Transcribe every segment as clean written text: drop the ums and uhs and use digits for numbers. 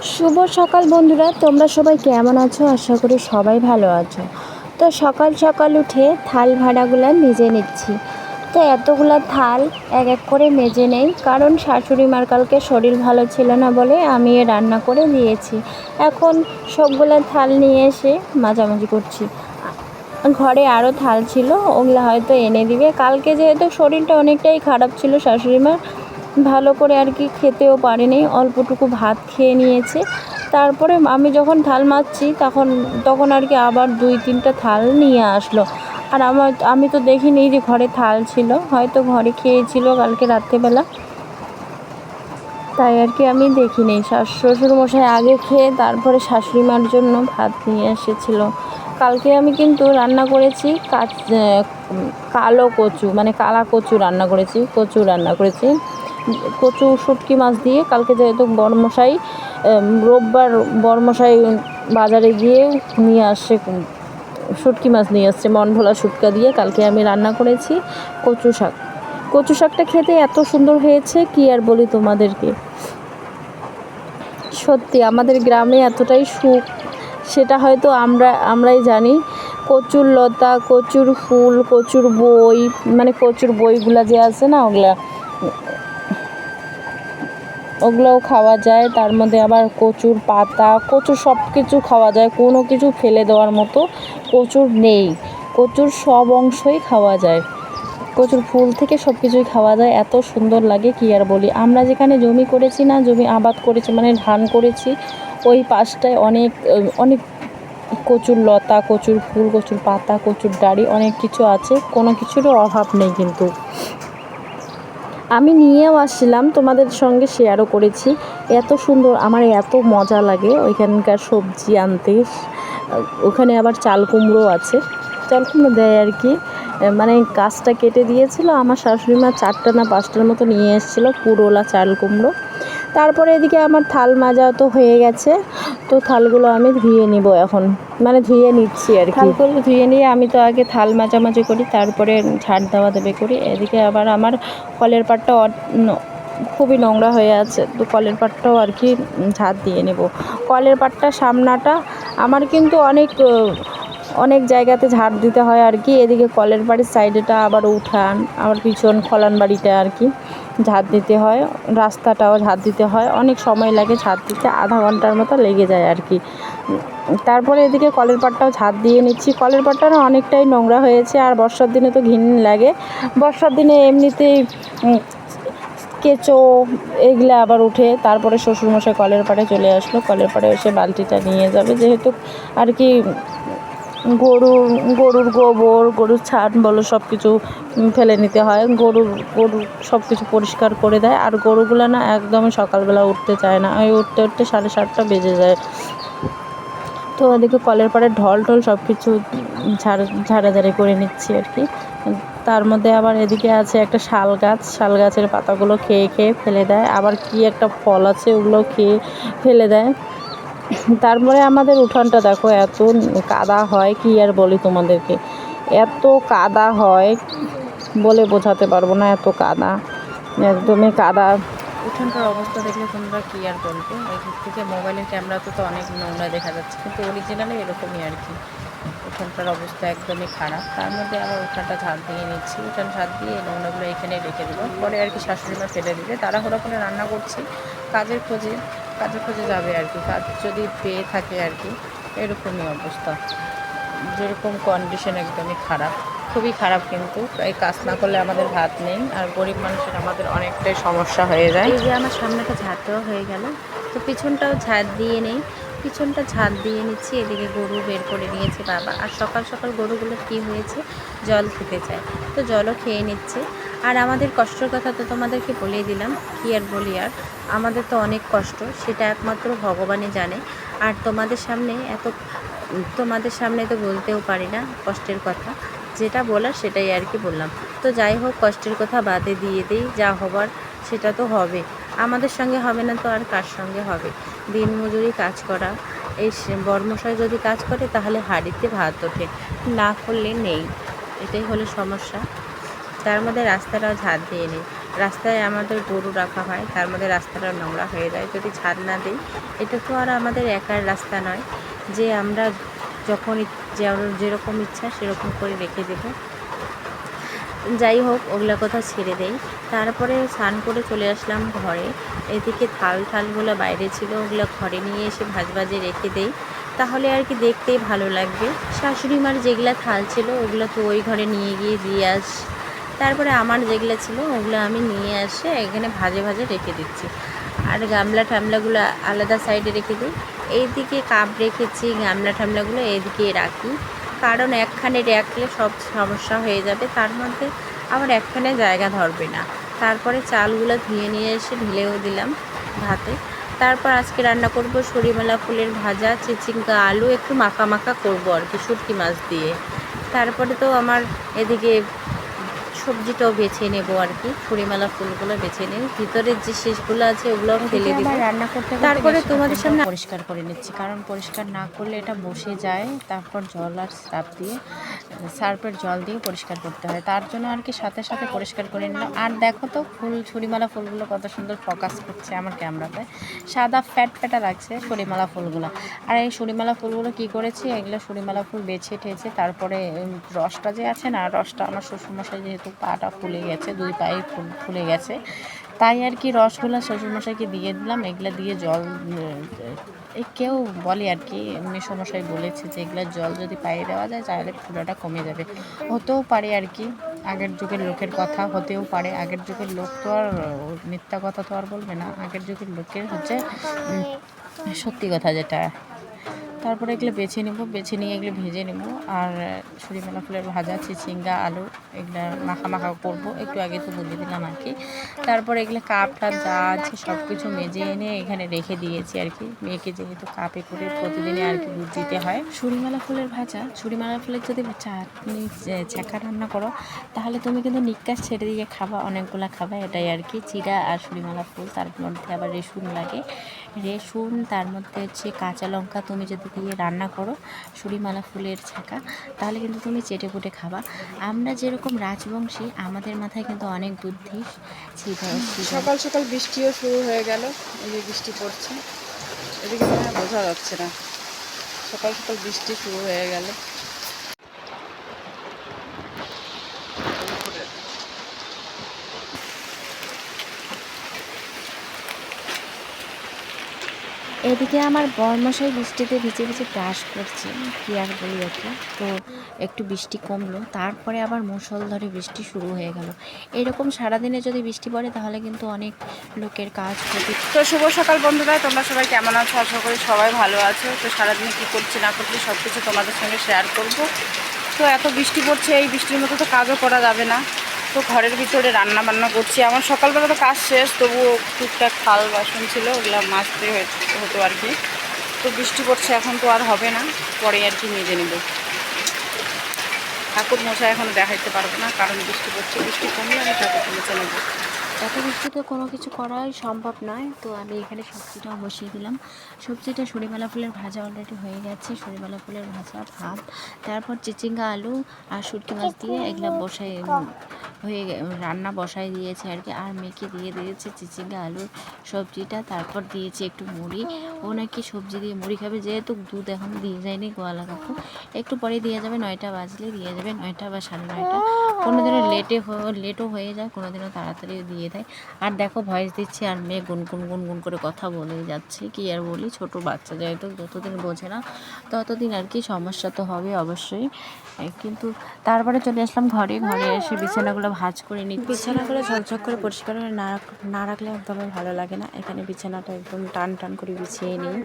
শুভ সকাল বন্ধুরা, তোমরা সবাই কেমন আছো? আশা করি সবাই ভালো আছো। তো সকাল সকাল উঠে থাল ভাঁড়াগুলো মেজে নিচ্ছি। তো এতগুলা থাল এক এক করে মেজে নেই, কারণ শাশুড়ি মার কালকে শরীর ভালো ছিল না বলে আমি রান্না করে দিয়েছি। এখন সবগুলা থাল নিয়ে এসে মাজামাজি করছি। ঘরে আরও থাল ছিল, ওগুলো হয়তো এনে দিবে। কালকে যেহেতু শরীরটা অনেকটাই খারাপ ছিল শাশুড়ি মার, ভালো করে আর কি খেতেও পারেনি, অল্পটুকু ভাত খেয়ে নিয়েছে। তারপরে আমি যখন থাল মাজছি তখন আর কি আবার 2-3টা থাল নিয়ে আসলো। আর আমি তো দেখিনি যে ঘরে থাল ছিল, হয়তো ঘরে খেয়েছিল কালকে রাত্রেবেলা, তাই আর কি আমি দেখিনি। শ্বশুরমশাই আগে খেয়ে তারপরে শাশুড়ি মার জন্য ভাত নিয়ে এসেছিলো। কালকে আমি কিন্তু রান্না করেছি কালো কচু, মানে কালা কচু রান্না করেছি, কচু শুটকি মাছ দিয়ে। কালকে যেহেতু রোববার বড়মশাই বাজারে গিয়ে নিয়ে আসছে, শুটকি মাছ নিয়ে আসছে, মন ভোলা শুটকা দিয়ে কালকে আমি রান্না করেছি কচু শাকটা খেতে এত সুন্দর হয়েছে, কি আর বলি তোমাদেরকে। সত্যি আমাদের গ্রামে এতটাই সুখ, সেটা হয়তো আমরাই জানি। কচুর লতা, কচুর ফুল, কচুর বই, মানে কচুর বইগুলা যে আছে না, ওগুলোও খাওয়া যায়। তার মধ্যে আবার কচুর পাতা, কচুর সব কিছু খাওয়া যায়, কোনো কিছু ফেলে দেওয়ার মতো কচুর নেই। কচুর সব অংশই খাওয়া যায়, কচুর ফুল থেকে সব কিছুই খাওয়া যায়। এত সুন্দর লাগে, কি আর বলি। আমরা যেখানে জমি করেছি না, জমি আবাদ করেছি, মানে ধান করেছি, ওই পাশটায় অনেক অনেক কচুর লতা, কচুর ফুল, কচুর পাতা, কচুর ডাঁড়ি অনেক কিছু আছে, কোনো কিছুরও অভাব নেই। কিন্তু আমি নিয়েও আসছিলাম, তোমাদের সঙ্গে শেয়ারও করেছি। এত সুন্দর, আমার এত মজা লাগে ওইখানকার সবজি আনতে। ওখানে আবার চাল কুমড়ো আছে, চাল কুমড়ো দেয় আর কি। মানে গাছটা কেটে দিয়েছিল আমার শাশুড়ি মা, 4টা না 5টার মতো নিয়ে এসেছিলো পুরোলা চাল কুমড়ো। তারপরে এদিকে আমার থাল মাজা তো হয়ে গেছে, তো থালগুলো আমি ধুয়ে নিব এখন, মানে ধুয়ে নিচ্ছি আর কি। থালগুলো ধুয়ে নিয়ে আমি তো আগে থাল মাজামাজি করি, তারপরে ঝাড় দেওয়া দেবে করি। এদিকে আবার আমার কলের পাড়টা খুবই নোংরা হয়ে আছে, তো কলের পাড়টাও আর কি ঝাড় দিয়ে নেব। কলের পাড়টা সামনাটা আমার কিন্তু অনেক জায়গাতে ঝাড় দিতে হয় আর কি। এদিকে কলের বাড়ির সাইডেটা আবার উঠান, আবার পিছন খলান বাড়িটা আর কি ঝাড় দিতে হয়, রাস্তাটাও ঝাড় দিতে হয়, অনেক সময় লাগে ঝাড় দিতে, আধা ঘন্টার মতো লেগে যায় আর কি। তারপরে এদিকে কলের পাড়টাও ঝাড় দিয়ে নিচ্ছি। কলের পাড়টা না অনেকটাই নোংরা হয়েছে, আর বর্ষার দিনে তো ঘিন লাগে। বর্ষার দিনে এমনিতেই কেঁচো এগুলো আবার উঠে। তারপরে শ্বশুরমশাই কলের পাড়ে চলে আসলো, কলের পাড়ে এসে বালতিটা নিয়ে যাবে, যেহেতু আর কি গরুর গোবর, গরুর ছান বলো, সব কিছু ফেলে নিতে হয়। গরু সব কিছু পরিষ্কার করে দেয়। আর গরুগুলো না একদমই সকালবেলা উঠতে চায় না, ওই উঠতে 7:30টা বেজে যায়। তো ওদিকে কলের পাড়ে ঢল সব কিছু ঝাড়াঝাড়ি করে নিচ্ছি আর কি। তার মধ্যে আবার এদিকে আছে একটা শাল গাছের পাতাগুলো খেয়ে ফেলে দেয়, আবার কি একটা ফল আছে, ওগুলো খেয়ে ফেলে দেয়। তারপরে আমাদের উঠানটা দেখো, এত কাদা হয়, কি আর বলি তোমাদেরকে। এত কাদা হয় বলে বোঝাতে পারবো না, এত কাদা, একদমই কাদা। উঠানটার অবস্থা দেখলে তোমরা কি আর বলবে। ওই দিক থেকে মোবাইলের ক্যামেরাতে তো অনেক নোংরা দেখা যাচ্ছে, কিন্তু অরিজিনালে এরকমই আর কি। উঠানটার অবস্থা একদমই খারাপ। তার মধ্যে আবার উঠানটা ঝাড় দিয়ে নিচ্ছি। উঠান ঝাড় দিয়ে নোংরাগুলো এখানে রেখে দেবো, পরে আর কি শাশুড়িমা ফেলে দিবে। তাড়াহুড়ো করে রান্না করছি, কাজের খোঁজে যাবে আর কি, কাজ যদি পেয়ে থাকে আর কি। এরকমই অবস্থা, যেরকম কন্ডিশন একদমই খারাপ, খুবই খারাপ। কিন্তু এই কাজ না করলে আমাদের ভাত নেই, আর গরিব মানুষের আমাদের অনেকটাই সমস্যা হয়ে যায়। এই যে আমার সামনেটা ঝাড় দেওয়া হয়ে গেল, তো পিছনটাও ঝাড় দিয়ে নেই, পিছনটা ঝাড় দিয়ে নিচ্ছি। এদিকে গরু বের করে নিয়েছে বাবা, আর সকাল সকাল গরুগুলো কি হয়েছে, জল খেতে চায়, তো জলও খেয়ে নিচ্ছে। আর আমাদের কষ্টের কথা তো তোমাদেরকে বলেই দিলাম, কি আর বলি। আর আমাদের তো অনেক কষ্ট, সেটা একমাত্র ভগবানই জানে। আর তোমাদের সামনে তো বলতেও পারি না কষ্টের কথা, যেটা বলার সেটাই আর কি বললাম। তো যাই হোক, কষ্টের কথা বাদে দিয়ে দিই, যা হবার সেটা তো হবে। আমাদের সঙ্গে হবে না তো আর কার সঙ্গে হবে? দিনমজুরি কাজ করা, এই বর্মশাই যদি কাজ করে তাহলে হাঁড়িতে ভাত ওঠে, না করলে নেই, এটাই হলো সমস্যা। তার মধ্যে রাস্তাটাও ঝাড় দিয়ে নিই। রাস্তায় আমাদের গরু রাখা হয়, তার মধ্যে রাস্তাটা নোংরা হয়ে যায়। যদি ঝাড় না দিই, এটা তো আর আমাদের একার রাস্তা নয় যে আমরা যখন যেরকম ইচ্ছা সেরকম করে রেখে দেবো। যাই হোক, ওগুলো কথা ছেড়ে দেই। তারপরে স্নান করে চলে আসলাম ঘরে। এদিকে থালগুলো বাইরে ছিল, ওগুলো ঘরে নিয়ে এসে ভাজে রেখে দেই, তাহলে আর কি দেখতেই ভালো লাগবে। শাশুড়ি মার যেগুলো থাল ছিল ওগুলো তো ওই ঘরে নিয়ে গিয়ে দিয়ে তারপরে আমার যেগুলো ছিল ওগুলো আমি নিয়ে এসে এখানে ভাজে রেখে দিচ্ছি। আর গামলা ঠামলাগুলো আলাদা সাইডে রেখে দিই। এইদিকে কাপ রেখেছি, গামলা ঠামলাগুলো এইদিকে রাখি, কারণ একখানে রাখলে সব সমস্যা হয়ে যাবে, তার মধ্যে আমার একখানে জায়গা ধরবে না। তারপরে চালগুলো ধুয়ে নিয়ে এসে ঢেলেও দিলাম ভাতে। তারপর আজকে রান্না করব সরিমালা ফুলের ভাজা, চিচিঙ্গা আলু একটু মাখা করব আর কি শুটকি মাছ দিয়ে। তারপরে তো আমার এদিকে সবজিটাও বেছে নেব আর কি, ফুরিমালা ফুলগুলো বেছে নিই, ভিতরের যে শীষগুলো আছে ওগুলো ফেলে দিব। রান্না করতে তারপরে তোমাদের সামনে পরিষ্কার করে নিচ্ছি, কারণ পরিষ্কার না করলে এটা বসে যায়। তারপর জল আর সার্ফের জল দিয়ে পরিষ্কার করতে হয়, তার জন্য আর কি সাথে পরিষ্কার করে নিলাম। আর দেখো তো ছুরিমালা ফুলগুলো কত সুন্দর ফোকাস করছে আমার ক্যামেরাতে, সাদা ফ্যাটা লাগছে ছুরিমালা ফুলগুলো। আর এই ছুরিমালা ফুলগুলো কি করেছি, এগুলো ছুরিমালা ফুল বেছে ঠেছে, তারপরে রসটা যে আছে না, রসটা আমার শ্বশুরমশাই যেহেতু পাটা ফুলে গেছে, 2 পায়ে ফুলে গেছে, তাই আর কি রসগুলো শ্বশুরমশাইকে দিয়ে দিলাম। এগুলো দিয়ে জল কেউ বলে আর কি, মেসোমশাই বলেছে যে এগুলো জল যদি পায়ে দেওয়া যায় তাহলে ফুলাটা কমে যাবে। হতেও পারে আর কি, আগের যুগের লোকের কথা, হতেও পারে। আগের যুগের লোক তো আর মিথ্যা কথা তো আর বলবে না, আগের যুগের লোকের হচ্ছে সত্যি কথা যেটা। তারপরে এগুলো বেছে নিয়ে এগুলো ভেজে নেব। আর সরিমালা ফুলের ভাজা, চিচিঙ্গা আলু এগুলো মাখা করব, একটু আগে তো বলে দিলাম আর কি। তারপরে এগুলো কাপ যা আছে সব কিছু মেজে এনে এখানে রেখে দিয়েছি আর কি, মেয়েকে যেহেতু কাপে করে প্রতিদিনে আর কি দুধ দিতে হয়। সরিমালা ফুলের ভাজা, সরিমালা ফুলের যদি চাটনি ছ্যাঁকা রান্না করো তাহলে তুমি কিন্তু নিকাশ ছেড়ে দিয়ে খাবা, অনেকগুলো খাবা, এটাই আর কি। চিড়া আর সরিমালা ফুল, তার মধ্যে আবার রসুন লাগে, তার মধ্যে হচ্ছে কাঁচা লঙ্কা তুমি যদি দিয়ে রান্না করো সরিমালা ফুলের ছ্যাঁকা, তাহলে কিন্তু তুমি চেটে খাবা। আমরা যেরকম রাজবংশী, আমাদের মাথায় কিন্তু অনেক বুদ্ধি। সকাল বৃষ্টিও শুরু হয়ে গেল, এই যে বৃষ্টি পড়ছে, এদিকে বোঝা যাচ্ছে না, সকাল বৃষ্টি শুরু হয়ে গেল। এদিকে আমার বরমশাই বৃষ্টিতে ভিজে ব্রাশ করছে, কি আর বলি ওকে। তো একটু বৃষ্টি কমলো, তারপরে আবার মুষলধারে বৃষ্টি শুরু হয়ে গেল। এরকম সারাদিনে যদি বৃষ্টি পড়ে তাহলে কিন্তু অনেক লোকের কাজ ক্ষতি। তো শুভ সকাল বন্ধুরা, তোমরা সবাই কেমন আছো? আশা করি সবাই ভালো আছো। তো সারাদিনে কী করছি না করছি সব কিছু তোমাদের সঙ্গে শেয়ার করব। তো এত বৃষ্টি পড়ছে, এই বৃষ্টির মতো তো কাজও করা যাবে না। তো ঘরের ভিতরে রান্না বান্না করছি। আমার সকালবেলা তো কাজ শেষ, তবুও টুকটাক থাল বাসন ছিল, ওগুলো মাজতে হতো আর কি। তো বৃষ্টি পড়ছে, এখন তো আর হবে না, পরে আর কি মেজে নেব। ঠাকুর মশাই এখনও দেখাইতে পারবো না, কারণ বৃষ্টি পড়ছে, বৃষ্টি কমলে আমি ঠাকুরকে মুছে নেব। এত বৃষ্টিতে কোনো কিছু করাই সম্ভব নয়। তো আমি এখানে সবজিটাও বসিয়ে দিলাম। সবজিটা সরিমালা ফুলের ভাজা অলরেডি হয়ে গেছে, সরিমালা ফুলের ভাজা ভাত, তারপর চিচিঙ্গা আলু আর শুটকি মাছ দিয়ে এগুলো রান্না বসাই দিয়েছে আর কি। আর মেয়েকে দিয়ে দিয়েছে চিচিঙ্গা আলুর সবজিটা, তারপর দিয়েছে একটু মুড়ি। ও নাকি সবজি দিয়ে মুড়ি খাবে, যেহেতু দুধ এখন দিয়ে যায়নি গোয়ালা কাকু, একটু পরে দিয়ে যাবে, 9টা বাজলে দিয়ে যাবে, 9টা বা 9:30। কোনো দিনও লেটও হয়ে যায়, কোনো দিনও তাড়াতাড়ি দিয়ে দেয়। আর দেখো ভয়েস দিচ্ছি আর মেয়ে গুনগুন করে কথা বলেই যাচ্ছে, কি আর বলি, ছোট বাচ্চা যেহেতু যতদিন বোঝে না ততদিন আর কি সমস্যা তো হবে অবশ্যই। কিন্তু তারপরে চলে আসলাম ঘরে এসে বিছানাগুলো ভাঁজ করে নিই। বিছানাগুলো ঝকঝক করে পরিষ্কার করে না রাখলে একদমই ভালো লাগে না। এখানে বিছানাটা একদম টান করে বিছিয়ে নিই,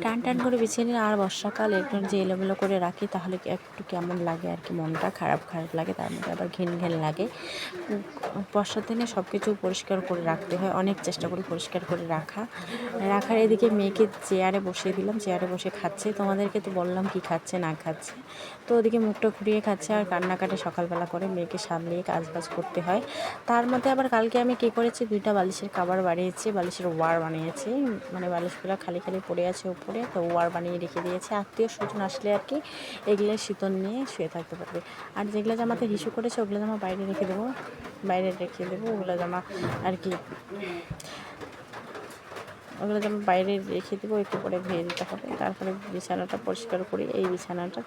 টান করে বিছিয়ে নিই। আর বর্ষাকাল একটু যে এলোমেলো করে রাখি তাহলে একটু কেমন লাগে আর কি, মনটা খারাপ লাগে, তার মধ্যে আবার ঘিন লাগে। বর্ষার দিনে সব কিছু পরিষ্কার করে রাখতে হয়, অনেক চেষ্টা করি পরিষ্কার করে রাখার। এদিকে মেয়েকে চেয়ারে বসিয়ে দিলাম, চেয়ারে বসে খাচ্ছে। তোমাদেরকে তো বললাম কি খাচ্ছে না খাচ্ছে। তো ওদিকে মুখটা ঘুরিয়ে খাচ্ছে আর কান্নাকাটি সকালবেলা করে মেয়েকে সামলিয়ে কাজবাজ করতে হয়। তার মধ্যে আবার কালকে আমি কী করেছি, 2টা বালিশের কভার বানিয়েছি, বালিশের ওয়ার বানিয়েছি, মানে বালিশগুলো খালি পড়ে আছে উপরে, তো ওয়ার বানিয়ে রেখে দিয়েছি। আত্মীয় স্বজন আসলে আর কি এগুলো শীতল নিয়ে শুয়ে থাকতে পারবে। আর যেগুলো জামাতে হিসু করেছে ওগুলো জামা বাইরে রেখে দেবো। বাইরে রেখে দেবো। ওগুলো জামা আর কি, ওগুলো জামা বাইরে রেখে দেবো, একটু পরে ধুয়ে দিতে হবে। তারপরে বিছানাটা পরিষ্কার করি। এই বিছানাটা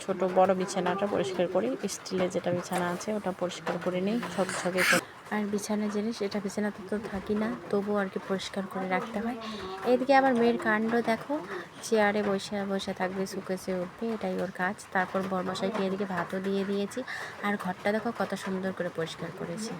ছোট বড় বিছানাটা পরিষ্কার করি। স্টিলের যেটা বিছানা আছে ওটা পরিষ্কার করে নিই ঝকঝকে করে। আর বিছানা জিনিস, এটা বিছানাতে তো থাকি না, তবুও আর কি পরিষ্কার করে রাখতে হয়। এদিকে আবার মেয়ের কাণ্ড দেখো, চেয়ারে বসে বসে থাকবে, শুকেছে উঠবে, এটাই ওর কাজ। তারপর বরমশাইকে এদিকে ভাতও দিয়ে দিয়েছি। আর ঘরটা দেখো কত সুন্দর করে পরিষ্কার করেছি।